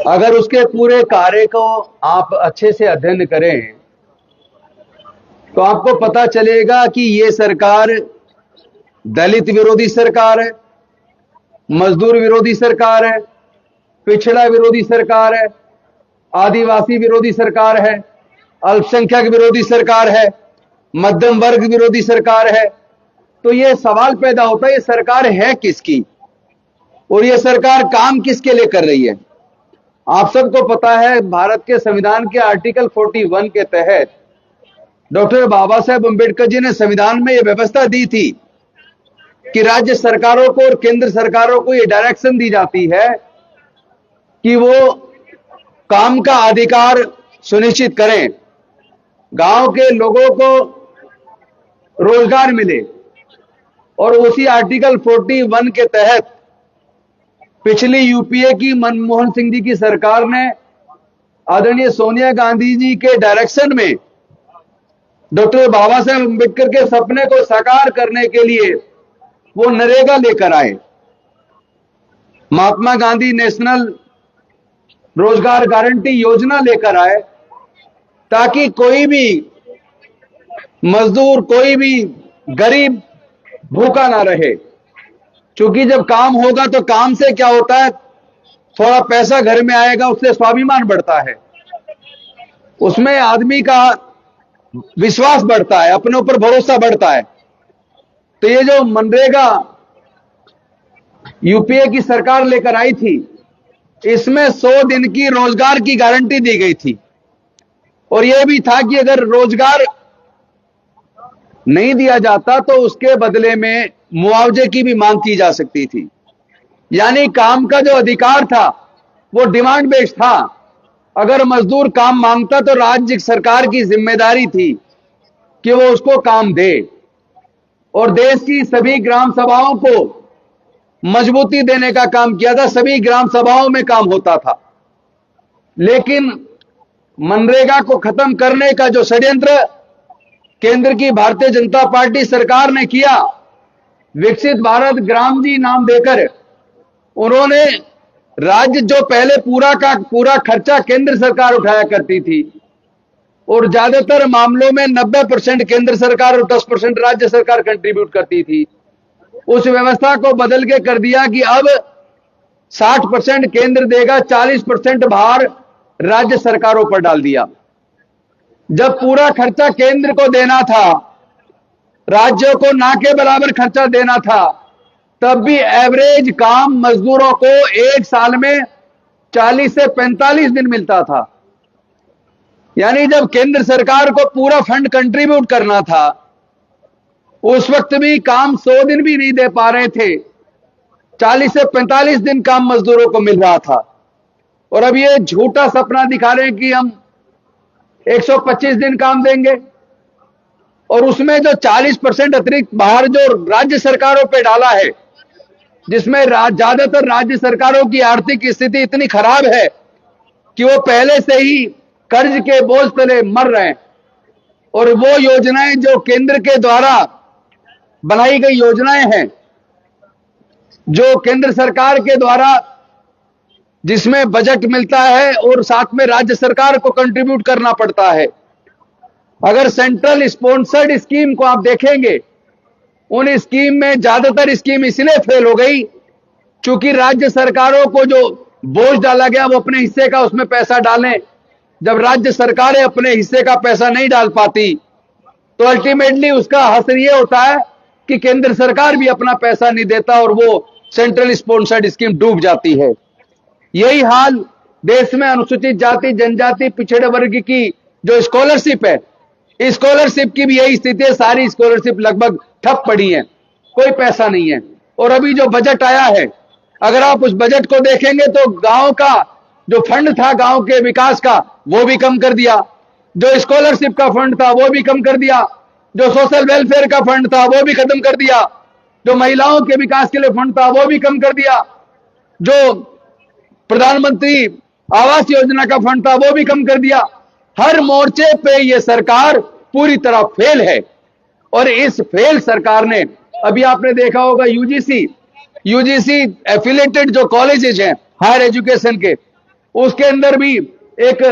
अगर उसके पूरे कार्य को आप अच्छे से अध्ययन करें तो आपको पता चलेगा कि ये सरकार दलित विरोधी सरकार है, मजदूर विरोधी सरकार है, पिछड़ा विरोधी सरकार है, आदिवासी विरोधी सरकार है, अल्पसंख्यक विरोधी सरकार है, मध्यम वर्ग विरोधी सरकार है। तो ये सवाल पैदा होता है, ये सरकार है किसकी और ये सरकार काम किसके लिए कर रही है। आप सबको पता है भारत के संविधान के आर्टिकल 41 के तहत डॉक्टर बाबा साहेब अम्बेडकर जी ने संविधान में यह व्यवस्था दी थी कि राज्य सरकारों को और केंद्र सरकारों को यह डायरेक्शन दी जाती है कि वो काम का अधिकार सुनिश्चित करें, गांव के लोगों को रोजगार मिले। और उसी आर्टिकल 41 के तहत पिछली यूपीए की मनमोहन सिंह जी की सरकार ने आदरणीय सोनिया गांधी जी के डायरेक्शन में डॉक्टर बाबा साहेब अम्बेडकर के सपने को साकार करने के लिए वो नरेगा लेकर आए, महात्मा गांधी नेशनल रोजगार गारंटी योजना लेकर आए, ताकि कोई भी मजदूर, कोई भी गरीब भूखा ना रहे। क्योंकि जब काम होगा तो काम से क्या होता है, थोड़ा पैसा घर में आएगा, उससे स्वाभिमान बढ़ता है, उसमें आदमी का विश्वास बढ़ता है, अपने ऊपर भरोसा बढ़ता है। तो ये जो मनरेगा यूपीए की सरकार लेकर आई थी, इसमें 100 दिन की रोजगार की गारंटी दी गई थी और यह भी था कि अगर रोजगार नहीं दिया जाता तो उसके बदले में मुआवजे की भी मांग की जा सकती थी। यानी काम का जो अधिकार था वो डिमांड बेस्ड था। अगर मजदूर काम मांगता तो राज्य सरकार की जिम्मेदारी थी कि वो उसको काम दे। और देश की सभी ग्राम सभाओं को मजबूती देने का काम किया था, सभी ग्राम सभाओं में काम होता था। लेकिन मनरेगा को खत्म करने का जो षड्यंत्र केंद्र की भारतीय जनता पार्टी सरकार ने किया, विकसित भारत ग्राम जी नाम देकर उन्होंने राज्य जो पहले पूरा का पूरा खर्चा केंद्र सरकार उठाया करती थी और ज्यादातर मामलों में 90% केंद्र सरकार और 10% राज्य सरकार कंट्रीब्यूट करती थी, उस व्यवस्था को बदल के कर दिया कि अब 60% केंद्र देगा, 40% भार राज्य सरकारों पर डाल दिया। जब पूरा खर्चा केंद्र को देना था, राज्यों को ना के बराबर खर्चा देना था, तब भी एवरेज काम मजदूरों को एक साल में 40 से 45 दिन मिलता था। यानी जब केंद्र सरकार को पूरा फंड कंट्रीब्यूट करना था, उस वक्त भी काम 100 दिन भी नहीं दे पा रहे थे, 40 से 45 दिन काम मजदूरों को मिल रहा था। और अब ये झूठा सपना दिखा रहे हैं कि हम 125 दिन काम देंगे और उसमें जो 40% अतिरिक्त बाहर जो राज्य सरकारों पे डाला है, जिसमें ज्यादातर राज्य सरकारों की आर्थिक स्थिति इतनी खराब है कि वो पहले से ही कर्ज के बोझ तले मर रहे हैं। और वो योजनाएं जो केंद्र के द्वारा बनाई गई योजनाएं हैं, जो केंद्र सरकार के द्वारा जिसमें बजट मिलता है और साथ में राज्य सरकार को कंट्रीब्यूट करना पड़ता है। अगर सेंट्रल स्पॉन्सर्ड स्कीम को आप देखेंगे, उन स्कीम में ज्यादातर स्कीम इसलिए फेल हो गई क्योंकि राज्य सरकारों को जो बोझ डाला गया वो अपने हिस्से का उसमें पैसा डालें। जब राज्य सरकारें अपने हिस्से का पैसा नहीं डाल पाती तो अल्टीमेटली उसका असर ये होता है कि केंद्र सरकार भी अपना पैसा नहीं देता और वो सेंट्रल स्पॉन्सर्ड स्कीम डूब जाती है। यही हाल देश में अनुसूचित जाति, जनजाति, पिछड़े वर्ग की जो स्कॉलरशिप है, इस स्कॉलरशिप की भी यही स्थिति है। सारी स्कॉलरशिप लगभग ठप पड़ी है, कोई पैसा नहीं है। और अभी जो बजट आया है, अगर आप उस बजट को देखेंगे तो गांव का जो फंड था गांव के विकास का वो भी कम कर दिया, जो स्कॉलरशिप का फंड था वो भी कम कर दिया, जो सोशल वेलफेयर का फंड था वो भी खत्म कर दिया, जो महिलाओं के विकास के लिए फंड था वो भी कम कर दिया, जो प्रधानमंत्री आवास योजना का फंड था वो भी कम कर दिया। हर मोर्चे पे ये सरकार पूरी तरह फेल है। और इस फेल सरकार ने, अभी आपने देखा होगा यूजीसी एफिलिएटेड जो कॉलेजेस हैं हायर एजुकेशन के, उसके अंदर भी एक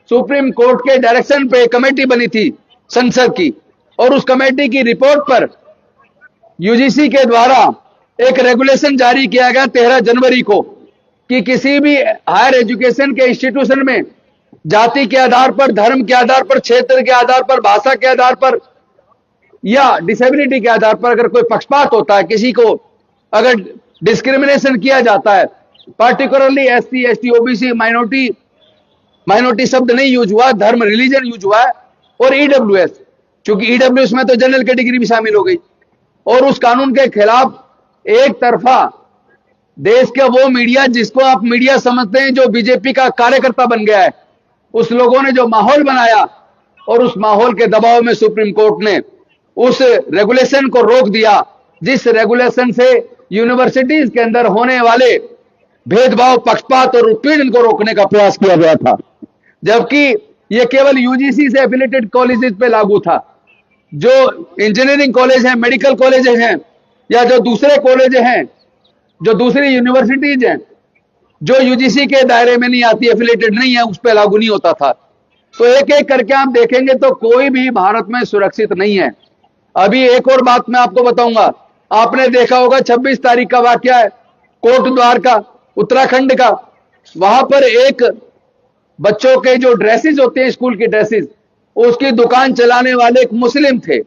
सुप्रीम कोर्ट के डायरेक्शन पे कमेटी बनी थी संसद की, और उस कमेटी की रिपोर्ट पर यूजीसी के द्वारा एक रेगुलेशन जारी किया गया 13 जनवरी को कि किसी भी हायर एजुकेशन के इंस्टीट्यूशन में जाति के आधार पर, धर्म के आधार पर, क्षेत्र के आधार पर, भाषा के आधार पर या डिसेबिलिटी के आधार पर अगर कोई पक्षपात होता है, किसी को अगर डिस्क्रिमिनेशन किया जाता है, particularly SC, ST, OBC, minority शब्द नहीं यूज हुआ, धर्म रिलीजन यूज हुआ है, और ईडब्ल्यूएस, क्योंकि ईडब्ल्यूएस में तो जनरल कैटेगरी भी शामिल हो गई, और उस कानून के खिलाफ एक तरफा देश का वो मीडिया जिसको आप मीडिया समझते हैं, जो बीजेपी का कार्यकर्ता बन गया है, उस लोगों ने जो माहौल बनाया, और उस माहौल के दबाव में सुप्रीम कोर्ट ने उस रेगुलेशन को रोक दिया, जिस रेगुलेशन से यूनिवर्सिटीज के अंदर होने वाले भेदभाव, पक्षपात और उत्पीड़न को रोकने का प्रयास किया गया था। जबकि यह केवल यूजीसी से एफिलिएटेड कॉलेजेस पे लागू था। जो इंजीनियरिंग कॉलेज हैं, मेडिकल कॉलेजेस हैं, या जो दूसरे कॉलेज हैं, जो दूसरी यूनिवर्सिटीज हैं, जो यूजीसी के दायरे में नहीं आती, एफिलिएटेड नहीं है, उस पर लागू नहीं होता था। तो एक एक करके आप देखेंगे तो कोई भी भारत में सुरक्षित नहीं है। अभी एक और बात मैं आपको बताऊंगा, आपने देखा होगा 26 तारीख का वाकया है कोटद्वार का, उत्तराखंड का। वहां पर एक बच्चों के जो ड्रेसेस होते हैं, स्कूल की ड्रेसेस, उसकी दुकान चलाने वाले एक मुस्लिम थे,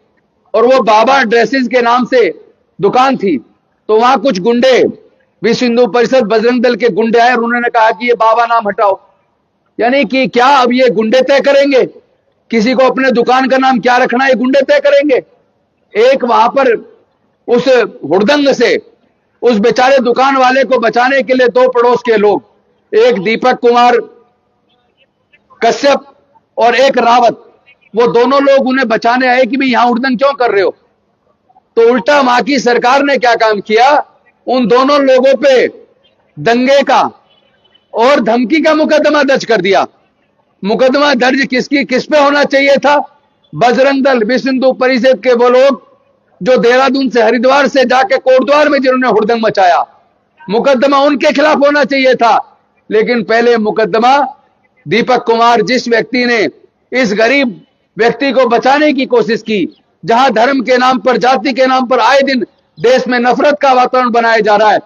और वो बाबा ड्रेसेस के नाम से दुकान थी। तो वहां कुछ गुंडे, विश्व हिंदू परिषद, बजरंग दल के गुंडे आए और उन्होंने कहा कि ये बाबा नाम हटाओ। यानी कि क्या अब ये गुंडे तय करेंगे किसी को अपने दुकान का नाम क्या रखना है? ये गुंडे तय करेंगे। एक वहां पर उस हुड़दंग से उस बेचारे दुकान वाले को बचाने के लिए दो पड़ोस के लोग, एक दीपक कुमार कश्यप और एक रावत, वो दोनों लोग उन्हें बचाने आए कि भाई यहां हुड़दंग क्यों कर रहे हो। तो उल्टा वहां की सरकार ने क्या काम किया, उन दोनों लोगों पे दंगे का और धमकी का मुकदमा दर्ज कर दिया। मुकदमा दर्ज किस पे होना चाहिए था? बजरंग दल, विश्व हिंदू परिषद के वो लोग जो देहरादून से, हरिद्वार से जाके कोटद्वार में जिन्होंने हुड़दंग मचाया, मुकदमा उनके खिलाफ होना चाहिए था। लेकिन पहले मुकदमा दीपक कुमार, जिस व्यक्ति ने इस गरीब व्यक्ति को बचाने की कोशिश की, जहां धर्म के नाम पर, जाति के नाम पर आए दिन देश में नफरत का वातावरण बनाया जा रहा है,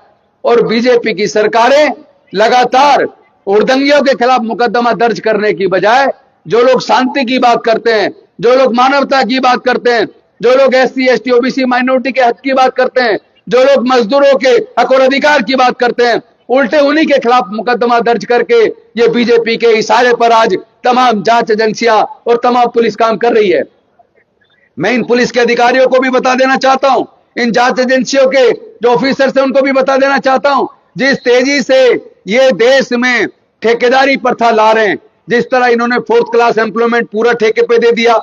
और बीजेपी की सरकारें लगातार हुड़दंगियों के खिलाफ मुकदमा दर्ज करने की बजाय जो लोग शांति की बात करते हैं, जो लोग मानवता की बात करते हैं, जो लोग एससी, एसटी, ओबीसी, माइनॉरिटी के हक की बात करते हैं, जो लोग मजदूरों के हक और अधिकार की बात करते हैं, उल्टे उन्हीं के खिलाफ मुकदमा दर्ज करके ये बीजेपी के इशारे पर आज तमाम जांच एजेंसियां और तमाम पुलिस काम कर रही है। मैं इन पुलिस के अधिकारियों को भी बता देना चाहता हूं, इन जांच एजेंसियों के जो ऑफिसर्स हैं उनको भी बता देना चाहता हूं, जिस तेजी से ये देश में ठेकेदारी प्रथा ला रहे हैं, जिस तरह इन्होंने 4th क्लास एम्प्लॉयमेंट पूरा ठेके पे दे दिया,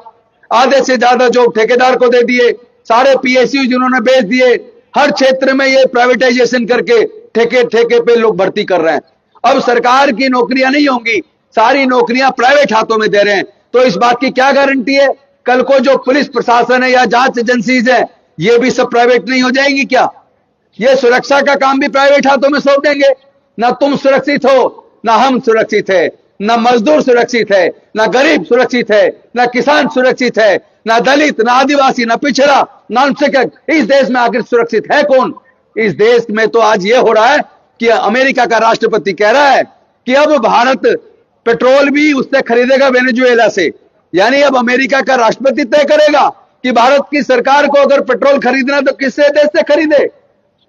आधे से ज्यादा जॉब ठेकेदार को दे दिए, सारे पीएसयू जिन्होंने बेच दिए, हर क्षेत्र में ये प्राइवेटाइजेशन करके ठेके पे लोग भर्ती कर रहे हैं। अब सरकार की नौकरियां नहीं होंगी, सारी नौकरियां प्राइवेट हाथों में दे रहे हैं। तो इस बात की क्या गारंटी है कल को जो पुलिस प्रशासन है या जांच एजेंसीज है, ये भी सब प्राइवेट नहीं हो जाएंगी क्या? ये सुरक्षा का काम भी प्राइवेट हाथों में सौंप देंगे? ना तुम सुरक्षित हो, ना हम सुरक्षित है, ना मजदूर सुरक्षित है, ना गरीब सुरक्षित है, ना किसान सुरक्षित है, ना दलित, ना आदिवासी, ना पिछड़ा, ना अल्पसंख्यक। इस देश में आखिर सुरक्षित है कौन? इस देश में तो आज ये हो रहा है कि अमेरिका का राष्ट्रपति कह रहा है कि अब भारत पेट्रोल भी उससे खरीदेगा वेनेजुएला से। यानी अब अमेरिका का राष्ट्रपति तय करेगा कि भारत की सरकार को अगर पेट्रोल खरीदना तो किससे देश से खरीदे।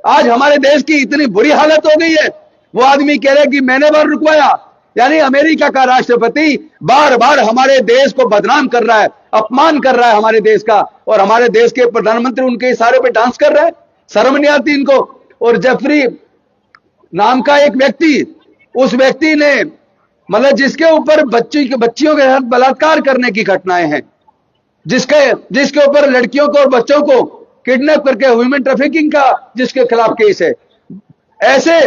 आज हमारे देश की इतनी बुरी हालत हो गई है, वो आदमी कह रहे कि मैंने बार रुकवाया। यानी अमेरिका का राष्ट्रपति बार बार हमारे देश को बदनाम कर रहा है, अपमान कर रहा है हमारे देश का, और हमारे देश के प्रधानमंत्री उनके इशारे पे डांस कर रहे हैं। शर्म नहीं आती इनको। और जेफरी नाम का एक व्यक्ति, उस व्यक्ति ने मतलब जिसके ऊपर बच्चियों के साथ बलात्कार करने की घटनाएं हैं, जिसके ऊपर लड़कियों को और बच्चों को किडनैप करके ह्यूमन ट्रैफिकिंग का जिसके खिलाफ केस है, ऐसे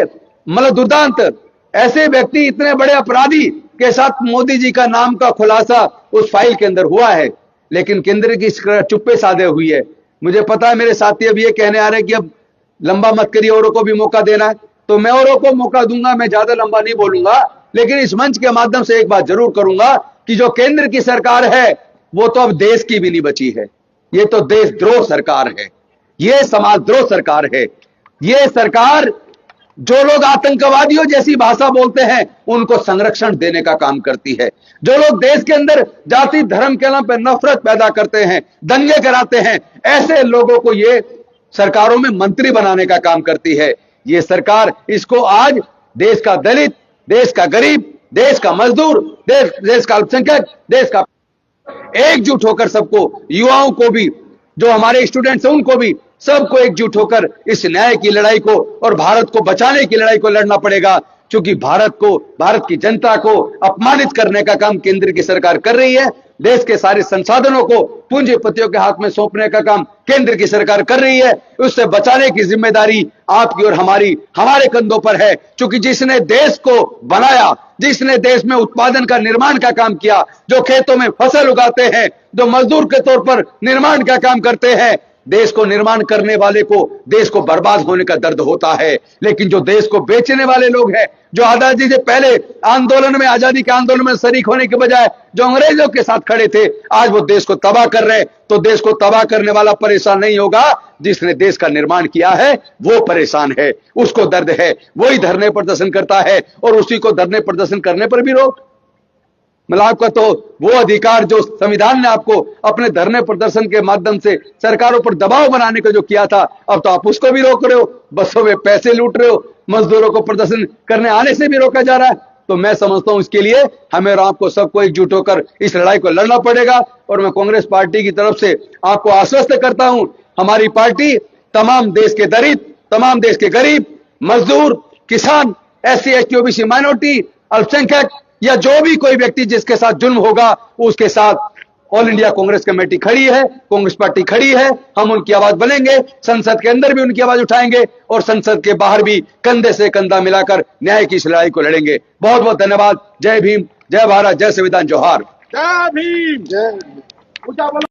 मतलब दुर्दांत ऐसे व्यक्ति, इतने बड़े अपराधी के साथ मोदी जी का नाम का खुलासा उस फाइल के अंदर हुआ है। लेकिन केंद्र की चुप्पे साधे हुई है। मुझे पता है मेरे साथी अब ये कहने आ रहे हैं कि अब लंबा मत करिए, औरों को भी मौका देना है। तो मैं औरों को मौका दूंगा, मैं ज्यादा लंबा नहीं बोलूंगा, लेकिन इस मंच के माध्यम से एक बात जरूर करूंगा कि जो केंद्र की सरकार है वो तो अब देश की भी नहीं बची है। ये तो देशद्रोह सरकार है, ये समाजद्रोह सरकार है। ये सरकार जो लोग आतंकवादियों जैसी भाषा बोलते हैं उनको संरक्षण देने का काम करती है। जो लोग देश के अंदर जाति धर्म के नाम पर नफरत पैदा करते हैं, दंगे कराते हैं, ऐसे लोगों को ये सरकारों में मंत्री बनाने का काम करती है। ये सरकार, इसको आज देश का दलित, देश का गरीब, देश का मजदूर, देश का अल्पसंख्यक, देश का एकजुट होकर सबको, युवाओं को भी, जो हमारे स्टूडेंट्स हैं उनको भी, सबको एकजुट होकर इस न्याय की लड़ाई को और भारत को बचाने की लड़ाई को लड़ना पड़ेगा। क्योंकि भारत को, भारत की जनता को अपमानित करने का काम केंद्र की सरकार कर रही है। देश के सारे संसाधनों को पूंजीपतियों के हाथ में सौंपने का काम केंद्र की सरकार कर रही है। उससे बचाने की जिम्मेदारी आपकी और हमारी, हमारे कंधों पर है। क्योंकि जिसने देश को बनाया, जिसने देश में उत्पादन का निर्माण का काम किया, जो खेतों में फसल उगाते हैं, जो मजदूर के तौर पर निर्माण का काम करते हैं, देश को निर्माण करने वाले को देश को बर्बाद होने का दर्द होता है। लेकिन जो देश को बेचने वाले लोग हैं, जो आजादी से पहले आंदोलन में, आजादी के आंदोलन में शरीक होने के बजाय जो अंग्रेजों के साथ खड़े थे, आज वो देश को तबाह कर रहे हैं। तो देश को तबाह करने वाला परेशान नहीं होगा, जिसने देश का निर्माण किया है वो परेशान है, उसको दर्द है, वही धरने प्रदर्शन करता है और उसी को धरने प्रदर्शन करने पर भी रोक। मतलब आपका तो वो अधिकार जो संविधान ने आपको अपने धरने प्रदर्शन के माध्यम से सरकारों पर दबाव बनाने का जो किया था, अब तो आप उसको भी रोक रहे हो, बसों में पैसे लूट रहे हो, मजदूरों को प्रदर्शन करने आने से भी रोका जा रहा है। तो मैं समझता हूं इसके लिए हमें और आपको सबको एकजुट होकर इस लड़ाई को लड़ना पड़ेगा। और मैं कांग्रेस पार्टी की तरफ से आपको आश्वस्त करता हूं, हमारी पार्टी तमाम देश के दलित, तमाम देश के गरीब, मजदूर, किसान, SC ST OBC माइनॉरिटी, अल्पसंख्यक या जो भी कोई व्यक्ति जिसके साथ जुल्म होगा, उसके साथ ऑल इंडिया कांग्रेस कमेटी खड़ी है, कांग्रेस पार्टी खड़ी है। हम उनकी आवाज बनेंगे, संसद के अंदर भी उनकी आवाज उठाएंगे और संसद के बाहर भी कंधे से कंधा मिलाकर न्याय की इस लड़ाई को लड़ेंगे। बहुत बहुत धन्यवाद। जय भीम, जय भारत, जय संविधान, जोहार। जय भीम, जय